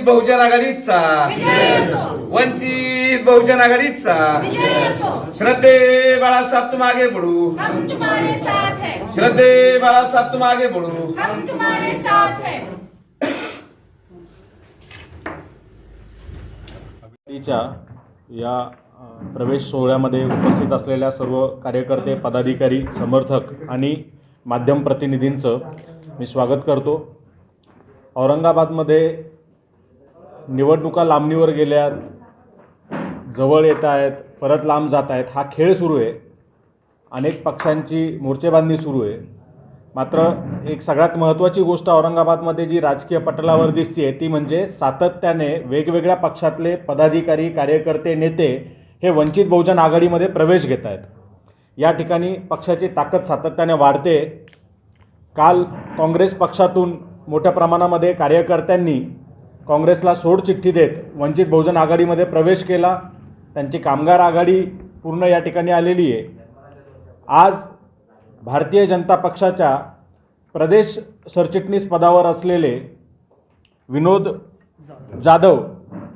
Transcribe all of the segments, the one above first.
बहुजन आघाडीचा विजय असो, वंचित बहुजन आघाडीचा विजय असो, श्रद्धे बाळासाहेब तुम आगे बढ़ो, हम तुम्हारे साथ हैं, श्रद्धे बाळासाहेब तुम आगे बढ़ो. हम तुम्हारे साथ हैं. च्या या प्रवेश सोहळ्यामध्ये उपस्थित असलेल्या सर्व कार्यकर्ते, पदाधिकारी, समर्थक आणि माध्यम प्रतिनिधींचं मी स्वागत करतो. औरंगाबादमध्ये निवडणुका लांबणीवर गेल्यात, जवळ येत आहेत, परत लांब जात आहेत. हा खेळ सुरू आहे. अनेक पक्षांची मोर्चेबांधणी सुरू आहे. मात्र एक सगळ्यात महत्त्वाची गोष्ट औरंगाबादमध्ये जी राजकीय पटलावर दिसते आहे ती म्हणजे सातत्याने वेगवेगळ्या पक्षातले पदाधिकारी, कार्यकर्ते, नेते हे वंचित बहुजन आघाडीमध्ये प्रवेश घेत आहेत. या ठिकाणी पक्षाची ताकद सातत्याने वाढते. काल काँग्रेस पक्षातून मोठ्या प्रमाणामध्ये कार्यकर्त्यांनी काँग्रेसला सोडचिठ्ठी देत वंचित बहुजन आघाडीमध्ये प्रवेश केला. त्यांची कामगार आघाडी पूर्ण या ठिकाणी आलेली आहे. आज भारतीय जनता पक्षाच्या प्रदेश सरचिटणीस पदावर असलेले विनोद जाधव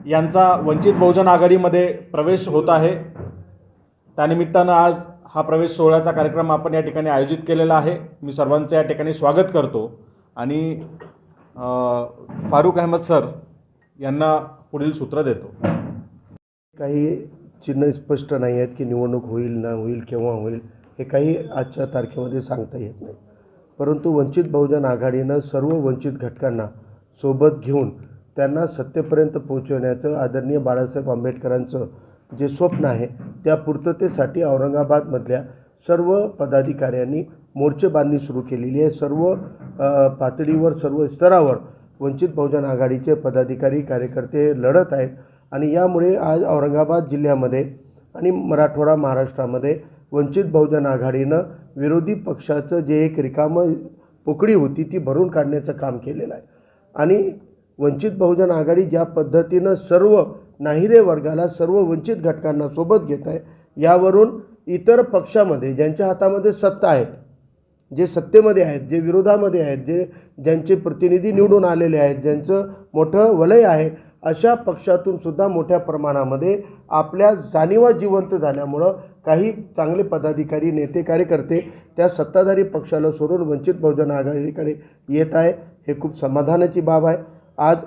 यांचा वंचित बहुजन आघाडीमध्ये प्रवेश होत आहे. त्यानिमित्तानं आज हा प्रवेश सोहळ्याचा कार्यक्रम आपण या ठिकाणी आयोजित केलेला आहे. मी सर्वांचं या ठिकाणी स्वागत करतो आणि फारुख अहमद सर यांना पुढील सूत्र देतो. काही चिन्ह स्पष्ट नाही आहेत की निवडणूक होईल ना होईल, केव्हा होईल, हे काही आजच्या तारखेमध्ये सांगता येत नाही. परंतु वंचित बहुजन आघाडीनं सर्व वंचित घटकांना सोबत घेऊन त्यांना सत्तेपर्यंत पोहोचवण्याचं आदरणीय बाळासाहेब आंबेडकरांचं जे स्वप्न आहे त्या पूर्ततेसाठी औरंगाबादमधल्या सर्व पदाधिकाऱ्यांनी मोर्चेबांधणी सुरू केलेली आहे. सर्व पातळीवर, सर्व स्तरावर वंचित बहुजन आघाडीचे पदाधिकारी, कार्यकर्ते लढत आहेत आणि यामुळे आज औरंगाबाद जिल्ह्यामध्ये आणि मराठवाडा, महाराष्ट्रामध्ये वंचित बहुजन आघाडीनं विरोधी पक्षाचं जे एक रिकामं पोकळी होती ती भरून काढण्याचं काम केलेलं आहे. आणि वंचित बहुजन आघाडी ज्या पद्धतीनं सर्व नाहिरे वर्गाला, सर्व वंचित घटकांना सोबत घेत आहे, यावरून इतर पक्षामध्ये ज्यांच्या हातामध्ये सत्ता आहेत, जे सत्तेमध्ये आहेत, जे विरोधामध्ये आहेत, ज्यांचे प्रतिनिधी निवडून आलेले आहेत, ज्यांचं मोठं वलय आहे, अशा पक्षातून सुद्धा मोठ्या प्रमाणामध्ये आपल्या जाणीवा जिवंत झाल्यामुळं काही चांगले पदाधिकारी, नेते, कार्यकर्ते त्या सत्ताधारी पक्षाला सोडून वंचित बहुजन आघाडीकडे येत आहे. हे खूप समाधानाची बाब आहे. आज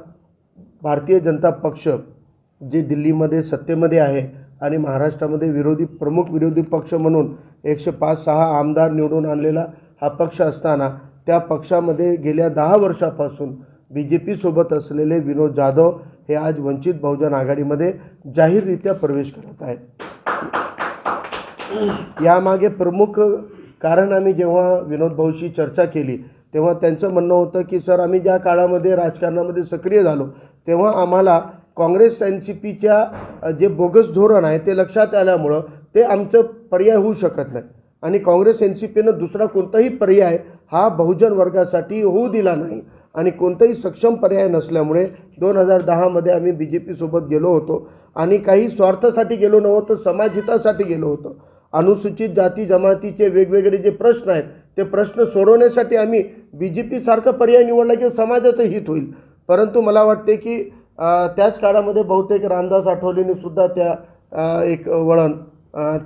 भारतीय जनता पक्ष जे दिल्लीमध्ये सत्तेमध्ये आहे आणि महाराष्ट्रामध्ये प्रमुख विरोधी पक्ष म्हणून 105-6 आमदार निवडून आणलेला हा पक्ष असताना त्या पक्षामध्ये गेल्या 10 वर्षापासून BJP सोबत असलेले विनोद जाधव हे आज वंचित बहुजन आघाडीमध्ये जाहीररित्या प्रवेश करत आहेत. यामागे प्रमुख कारण आम्ही जेव्हा विनोद भाऊशी चर्चा केली तेव्हा त्यांचं म्हणणं होतं की सर, आम्ही ज्या काळामध्ये राजकारणामध्ये सक्रिय झालो तेव्हा आम्हाला काँग्रेस NCPच्या जे बोगस धोरण आहे ते लक्षात आल्यामुळं ते आमचं पर्याय होऊ शकत नाही आणि काँग्रेस NCPनं दुसरा कोणताही पर्याय हा बहुजन वर्गासाठी होऊ दिला नाही आणि कोणताही सक्षम पर्याय नसल्यामुळे 2010मध्ये आम्ही BJP सोबत गेलो होतो आणि काही स्वार्थासाठी गेलो नव्हतो, समाजहितासाठी गेलो होतो. अनुसूचित जाती जमातीचे वेगवेगळे जे प्रश्न आहेत ते प्रश्न सोडवण्यासाठी आम्ही BJP सारखा पर्याय निवडला की समाजाचं हित होईल. परंतु मला वाटते की त्याच काळामध्ये बहुतेक रामदास आठवलेंनी सुद्धा त्या एक वळण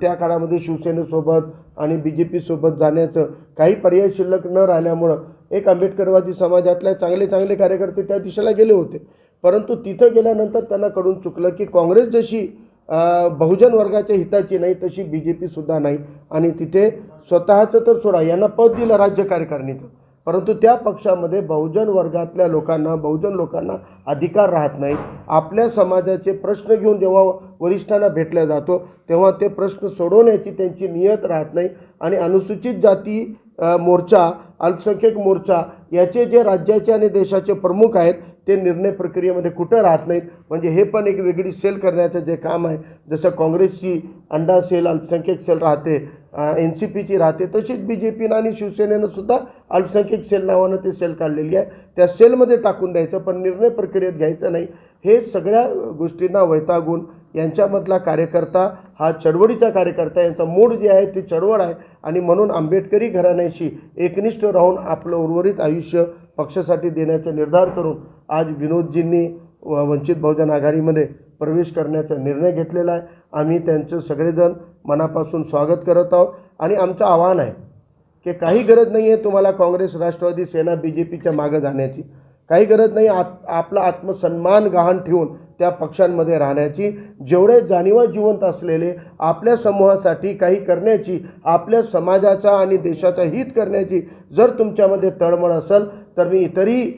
त्या काळामध्ये शिवसेनेसोबत आणि BJP सोबत जाण्याचं काही पर्याय शिल्लक न राहिल्यामुळं एक आंबेडकरवादी समाजातल्या चांगले कार्यकर्ते त्या दिशेला गेले होते. परंतु तिथं गेल्यानंतर त्यांना कळून चुकलं की काँग्रेस जशी बहुजन वर्गाच्या हिताची नाही तशी BJP नाही आणि तिथे स्वतःचं तर सोडा, यांना पद दिलं राज्य कार्यकारिणीचं, परंतु त्या पक्षामध्ये बहुजन वर्गातल्या लोकांना, बहुजन लोकांना अधिकार राहत नाही. आपल्या समाजाचे प्रश्न घेऊन जेव्हा वरिष्ठांना भेटल्या जातो तेव्हा ते प्रश्न सोडवण्याची त्यांची नियत राहत नाही आणि अनुसूचित जाती मोर्चा, अल्पसंख्याक मोर्चा याचे जे राज्याचे आणि देशाचे प्रमुख आहेत ते निर्णय प्रक्रियेमध्ये कुठं राहत नाहीत. म्हणजे हे पण एक वेगळी सेल करण्याचं जे काम आहे, जसं काँग्रेसची अंडा सेल, अल्पसंख्याक सेल राहते, NCPची राहते, तशीच BJP आणि शिवसेनेनं सुद्धा अल्पसंख्याक सेल नावानं ते सेल काढलेली आहे. त्या सेलमध्ये टाकून द्यायचं पण निर्णय प्रक्रियेत घ्यायचं नाही. हे सगळ्या गोष्टींना वैतागून यांच्यामधला कार्यकर्ता हा चळवळीचा कार्यकर्ता, यांचा मूड जे आहे ते चळवळ आहे आणि म्हणून आंबेडकरी घराण्याशी एकनिष्ठ राहून आपलं उर्वरित आयुष्य पक्षासाठी देण्याचा निर्धार करून आज विनोदजींनी वंचित बहुजन आघाडीमध्ये प्रवेश करण्याचा निर्णय घेतलेला आहे. आम्ही त्यांचं सगळेजण मनापासून स्वागत करत आहोत आणि आमचं आव्हान आहे की काही गरज नाही आहे तुम्हाला काँग्रेस, राष्ट्रवादी, सेना, BJPच्या मागं जाण्याची. काही गरज नाही आपला आत्मसन्मान गहाण ठेवून त्या पक्षांमध्ये राहण्याची. जेवढे जाणीवा जिवंत असलेले आपल्या समूहासाठी काही करण्याची, आपल्या समाजाचा आणि देशाचा हित करण्याची जर तुमच्यामध्ये तळमळ असेल तर मी इतरही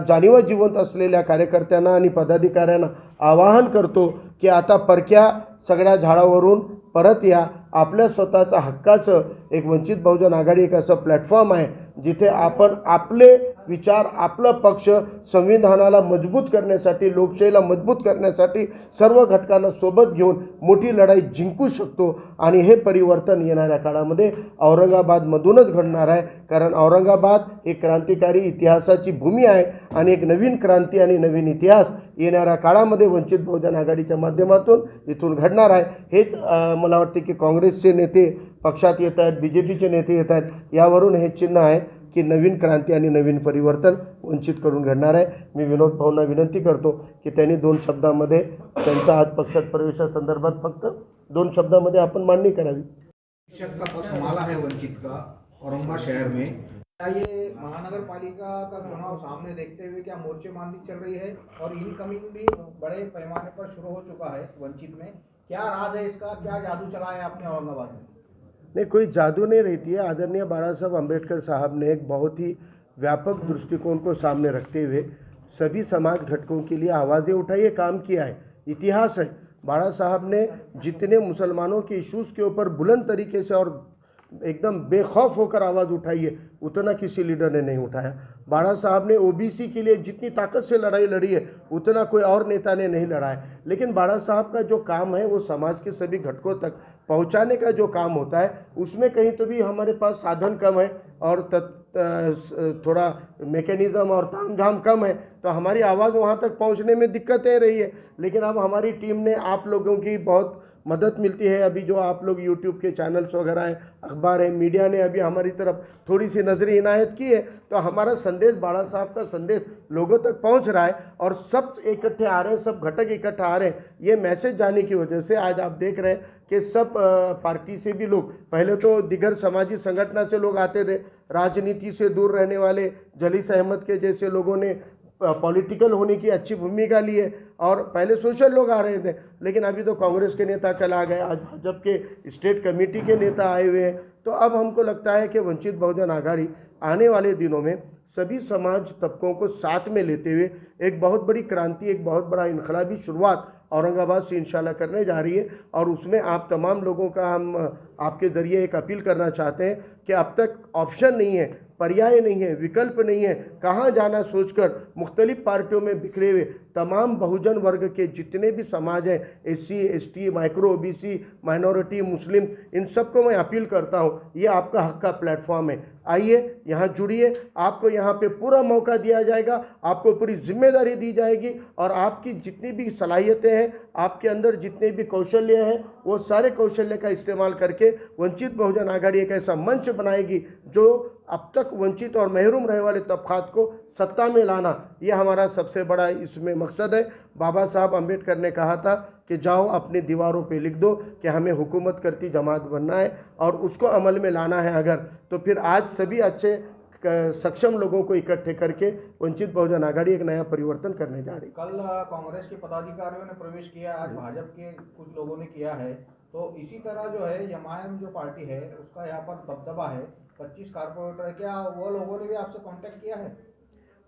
जाणीवा जिवंत असलेल्या कार्यकर्त्यांना आणि पदाधिकाऱ्यांना आवाहन करतो की आता परक्या सगळ्या झाडावरून परत या. आपल्या स्वतःचा हक्काचं एक वंचित बहुजन आघाडी एक असं प्लॅटफॉर्म आहे जिथे आपण आपले विचार, आपला पक्ष संविधानाला मजबूत करण्यासाठी, लोकशाहीला मजबूत करण्यासाठी सर्व घटकांना सोबत घेऊन मोठी लढाई जिंकू शकतो. आणि हे परिवर्तन येणाऱ्या काळामध्ये औरंगाबादमधूनच घडणार आहे. कारण औरंगाबाद एक क्रांतिकारी इतिहासाची भूमी आहे आणि एक नवीन क्रांती आणि नवीन इतिहास येणाऱ्या काळामध्ये वंचित बहुजन आघाडीच्या माध्यमातून इथून घडणार आहे. हेच मला वाटते की काँग्रेसचे नेते पक्षात येत आहेत, BJPचे नेते येत आहेत. यावरून हे चिन्ह आहे की नवीन क्रांती आणि नवीन परिवर्तन वंचितकडून घडणार आहे. मी विनोद भाऊंना विनंती करतो की त्यांनी 2 शब्दामध्ये त्यांचा आज पक्षात प्रवेशासंदर्भात फक्त 2 शब्दामध्ये आपण मांडणी करावी. शिक्षक का संभाला है वंचित का औरंगाबाद शहर में, क्या ये महानगर पालिका का चुनाव सामने देखते हुए क्या मोर्चेबांदी चल रही है और इनकमिंग भी बड़े पैमाने पर शुरू हो चुका है वंचित में, क्या राज है इसका, क्या जादू चला है आपने औरंगाबाद में? नहीं, कोई जादू नहीं रहती है. आदरणीय बाला साहब अम्बेडकर साहब ने एक बहुत ही व्यापक दृष्टिकोण को सामने रखते हुए सभी समाज घटकों के लिए आवाज़ें उठाई, ये काम किया है. इतिहास है. बाला साहब ने जितने मुसलमानों के इश्यूज़ के ऊपर बुलंद तरीके से और एकदम बेखौफ होकर आवाज़ उठाई है, उतना किसी लीडर ने नहीं उठाया. बाला साहब ने OBC के लिए जितनी ताकत से लड़ाई लड़ी है उतना कोई और नेता ने नहीं लड़ा है. लेकिन बाला साहब का जो काम है वो समाज के सभी घटकों तक पहुंचाने का जो काम होता है उसमें कहीं तो भी हमारे पास साधन कम है और थोड़ा मैकेनिज़्म और तामझाम कम है, तो हमारी आवाज़ वहाँ तक पहुँचने में दिक्कतें रही है. लेकिन अब हमारी टीम ने आप लोगों की बहुत मदद मिलती है. अभी जो आप लोग YouTube के चैनल्स वगैरह हैं, अखबार है, मीडिया ने अभी हमारी तरफ थोड़ी सी नजरी इनायत की है, तो हमारा संदेश, बाला साहब का संदेश लोगों तक पहुंच रहा है और सब इकट्ठे आ रहे हैं, सब घटक इकट्ठे आ रहे हैं. ये मैसेज जाने की वजह से आज आप देख रहे हैं कि सब पार्टी से भी लोग, पहले तो दिगर समाजी संगठन से लोग आते थे, राजनीति से दूर रहने वाले जलीस अहमद के जैसे लोगों ने पॉलिटिकल होने की अच्छी भूमिका ली है और पहले सोशल लोग आ रहे थे. लेकिन अभी तो कांग्रेस के नेता कल आ गए, आज जबकि स्टेट कमेटी के नेता आए हुए हैं. तो अब हमको लगता है कि वंचित बहुजन आघाड़ी आने वाले दिनों में सभी समाज तबकों को साथ में लेते हुए एक बहुत बड़ी क्रांति, एक बहुत बड़ा इनकलाबी शुरुआत औरंगाबाद से इंशाल्लाह करने जा रही है. और उसमें आप तमाम लोगों का हम आपके ज़रिए एक अपील करना चाहते हैं कि अब तक ऑप्शन नहीं है, पर्याय नहीं है, विकल्प नहीं है, कहाँ जाना सोचकर मुख्तलिफ पार्टियों में बिखरे हुए तमाम बहुजन वर्ग के जितने भी समाज हैं, SC, ST, micro OBC, minority, मुस्लिम, इन सबको मैं अपील करता हूँ, ये आपका हक का प्लेटफॉर्म है. आइए, यहाँ जुड़िए, आपको यहाँ पे पूरा मौका दिया जाएगा, आपको पूरी जिम्मेदारी दी जाएगी और आपकी जितनी भी सलाहियतें हैं, आपके अंदर जितने भी कौशल्य हैं, वो सारे कौशल्य का इस्तेमाल करके वंचित बहुजन आघाड़ी एक ऐसा मंच बनाएगी जो अब तक वंचित और महरूम रहे वाले तबकात को सत्ता में लाना, ये हमारा सबसे बड़ा इसमें मकसद है. बाबा साहब अम्बेडकर ने कहा था कि जाओ अपनी दीवारों पे लिख दो कि हमें हुकूमत करती जमात बनना है और उसको अमल में लाना है. अगर तो फिर आज सभी अच्छे सक्षम लोगों को इकट्ठे करके वंचित बहुजन आघाड़ी एक नया परिवर्तन करने जा रही है. कल कांग्रेस के पदाधिकारियों ने प्रवेश किया, आज भाजपा के कुछ लोगों ने किया है, तो इसी तरह जो है जमायम जो पार्टी है उसका यहाँ पर दबदबा है, 25 कारपोरेटर है, क्या वो लोगों ने भी आपसे कांटेक्ट किया है?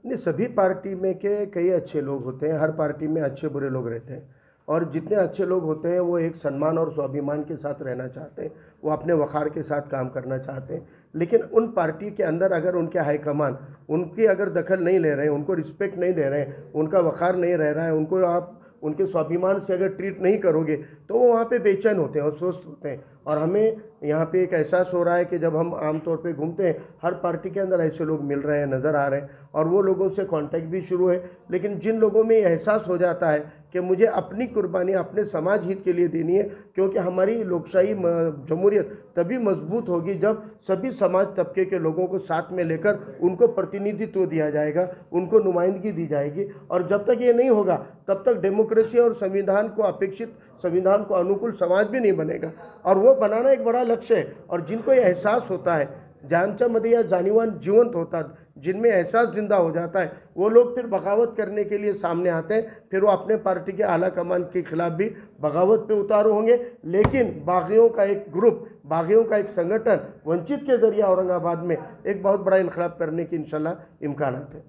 नहीं, सभी पार्टी में के कई अच्छे लोग होते हैं, हर पार्टी में अच्छे बुरे लोग रहते हैं और जितने अच्छे लोग होते हैं वो एक सम्मान और स्वाभिमान के साथ रहना चाहते हैं, वो अपने वक़ार के साथ काम करना चाहते हैं. लेकिन उन पार्टी के अंदर अगर उनके हाईकमान उनकी अगर दखल नहीं ले रहे हैं, उनको रिस्पेक्ट नहीं दे रहे हैं, उनका वक़ार नहीं रह रहा है, उनको आप उनके स्वाभिमान से अगर ट्रीट नहीं करोगे तो वो वहाँ पे बेचैन होते हैं और स्वस्थ होते हैं. और हमें यहाँ पे एक एहसास हो रहा है कि जब हम आमतौर पे घूमते हैं, हर पार्टी के अंदर ऐसे लोग मिल रहे हैं, नज़र आ रहे हैं और वो लोगों से कांटेक्ट भी शुरू है. लेकिन जिन लोगों में ये एहसास हो जाता है कि मुझे अपनी कुर्बानी अपने समाज हित के लिए देनी है, क्योंकि हमारी लोकशाही जमहूरियत तभी मजबूत होगी जब सभी समाज तबके के लोगों को साथ में लेकर उनको प्रतिनिधित्व दिया जाएगा, उनको नुमाइंदगी दी जाएगी। और जब तक ये नहीं होगा तब तक डेमोक्रेसी और संविधान को अपेक्षित, संविधान को अनुकूल समाज भी नहीं बनेगा। और वो बनाना एक बड़ा लक्ष्य है। और जिनको ये एहसास होता है, ज्यांच्यामध्ये या जानीवान जिवंत होतात, जिनमें एहसास जिंदा हो जाता है, वो लोग फिर बगावत करने के लिए सामने आते हैं। फिर वो अपने पार्टी के आला कमान के खिलाफ भी बगावत पे उतारू होंगे। लेकिन बागियों का एक ग्रुप, बागियों का एक संगठन वंचित के जरिए औरंगाबाद में एक बहुत बड़ा इनकलाब करने की इंशाल्लाह इम्कानात है।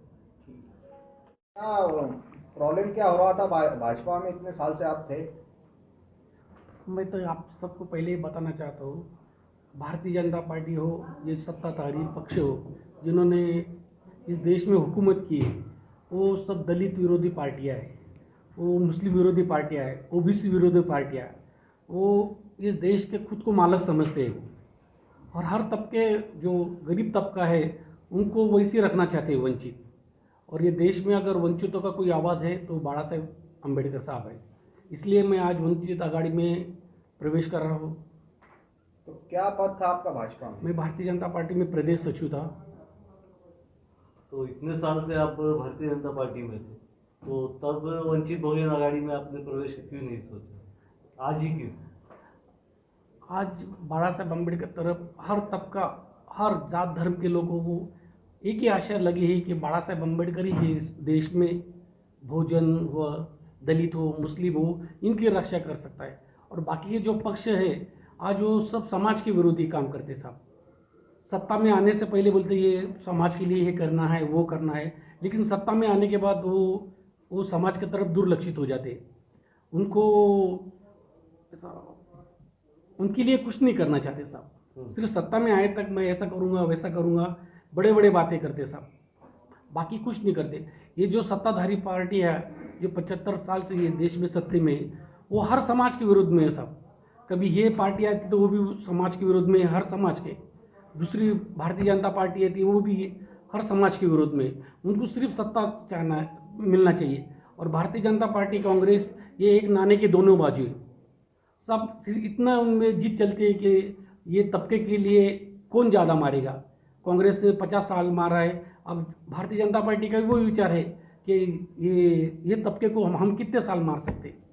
क्या प्रॉब्लम क्या हो रहा था भाजपा में, इतने साल से आप थे? मैं तो आप सबको पहले ही बताना चाहता हूँ, भारतीय जनता पार्टी हो, ये सत्ताधारी पक्ष हो, जिन्होंने इस देश में हुकूमत की है, वो सब दलित विरोधी पार्टियाँ हैं, वो मुस्लिम विरोधी पार्टियाँ हैं, ओबीसी विरोधी पार्टियाँ हैं। वो इस देश के खुद को मालक समझते हैं और हर तबके, जो गरीब तबका है उनको वैसे रखना चाहते हैं वंचित। और ये देश में अगर वंचितों का कोई आवाज़ है तो बाबा साहेब अम्बेडकर साहब है। इसलिए मैं आज वंचित आघाड़ी में प्रवेश कर रहा हूँ। तो क्या पद था आपका भाजपा में? मैं भारतीय जनता पार्टी में प्रदेश सचिव था। तो इतने साल से आप भारतीय जनता पार्टी में थे, तो तब वंचित बहुजन आघाड़ी में आपने प्रवेश क्यों नहीं सोचा, आज ही क्यों? आज बाबा साहेब अम्बेडकर तरफ हर तबका, हर जात धर्म के लोगों को एक ही आशा लगी है कि बाबा साहेब अम्बेडकर ही इस देश में भोजन व दलित हो, मुस्लिम हो, इनकी रक्षा कर सकता है। और बाकी के जो पक्ष है आज वो सब समाज के विरोधी काम करते साहब। सत्ता में आने से पहले बोलते ये समाज के लिए ये करना है, वो करना है, लेकिन सत्ता में आने के बाद वो समाज की तरफ दुर्लक्षित हो जाते। उनको उनके लिए कुछ नहीं करना चाहते साहब। सिर्फ सत्ता में आए तक मैं ऐसा करूँगा, वैसा करूँगा, बड़े बड़े बातें करते साहब, बाकी कुछ नहीं करते। ये जो सत्ताधारी पार्टी है, जो 75 साल से ये देश में सत्ते में है, वो हर समाज के विरुद्ध में है साहब। कभी ये पार्टी आती तो वो भी समाज के विरोध में, हर समाज के। दूसरी भारतीय जनता पार्टी आती है, वो भी हर समाज के विरोध में। उनको सिर्फ सत्ता चाहना मिलना चाहिए। और भारतीय जनता पार्टी, कांग्रेस, ये एक नाणे के दोनों बाजू है सब। इतना उनमें जीत चलती है कि ये तबके के लिए कौन ज़्यादा मारेगा। कांग्रेस ने 50 साल मारा है, अब भारतीय जनता पार्टी का भी वही विचार है कि ये तबके को हम कितने साल मार सकते हैं।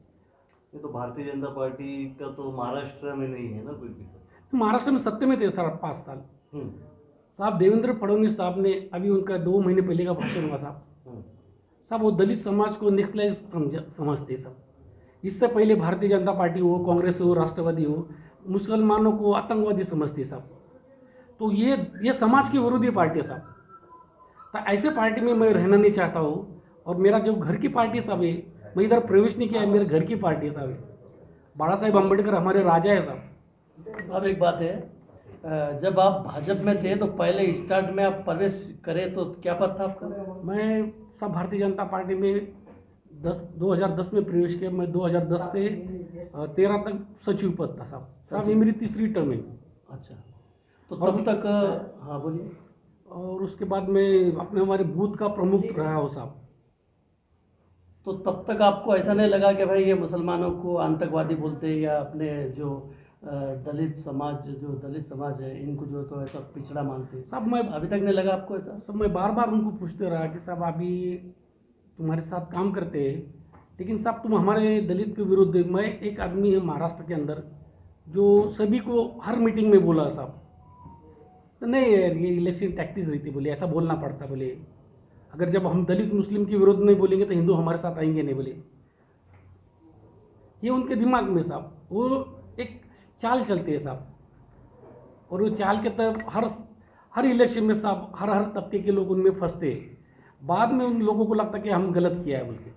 ये तो भारतीय जनता पार्टी का तो महाराष्ट्र में नहीं है ना कोई भी। तो महाराष्ट्र में सत्ते में थे सर 5 साल साहब। देवेंद्र फडणवीस साहब ने, अभी उनका 2 महीने पहले का भाषण हुआ साहब, वो दलित समाज को निकले समझते सब। इससे पहले भारतीय जनता पार्टी हो, कांग्रेस हो, राष्ट्रवादी हो, मुसलमानों को आतंकवादी समझते साहब। तो ये समाज की विरोधी पार्टी है साहब। तो ऐसे पार्टी में मैं रहना नहीं चाहता हूँ। और मेरा जो घर की पार्टी साहब है, मैं इधर प्रवेश नहीं किया है, मेरे घर की पार्टी साहब है। बाबा साहेब अम्बेडकर हमारे राजा है साहब। अब एक बात है, जब आप भाजपा में थे तो पहले स्टार्ट में आप प्रवेश करें तो क्या पद था आपका? मैं सब भारतीय जनता पार्टी में 2010 में प्रवेश किया। मैं 2010 से 13 तक सचिव पद था साहब। ये मेरी तीसरी टर्म है। अच्छा, तो तब तक, हाँ बोलिए। और उसके बाद मैं अपने हमारे बूथ का प्रमुख रहा हूँ साहब। तो तब तक आपको ऐसा नहीं लगा कि भाई ये मुसलमानों को आतंकवादी बोलते हैं, या अपने जो दलित समाज है इनको जो तो ऐसा पिछड़ा मानते हैं साहब? मैं अभी तक नहीं लगा आपको ऐसा? सब मैं बार बार उनको पूछते रहा कि साहब अभी तुम्हारे साथ काम करते हैं, लेकिन साहब तुम हमारे दलित के विरुद्ध। मैं एक आदमी है महाराष्ट्र के अंदर जो सभी को हर मीटिंग में बोला साहब, तो नहीं यार ये इलेक्शन टैक्टिस रहती, बोले ऐसा बोलना पड़ता। बोले अगर जब हम दलित मुस्लिम के विरोध नहीं बोलेंगे तो हिंदू हमारे साथ आएंगे नहीं। बोले ये उनके दिमाग में साहब, वो एक चाल चलते हैं साहब। और वो चाल के तहत हर इलेक्शन में साहब हर तबके के लोग उनमें फंसते हैं। बाद में उन लोगों को लगता है कि हम गलत किया है बोल के।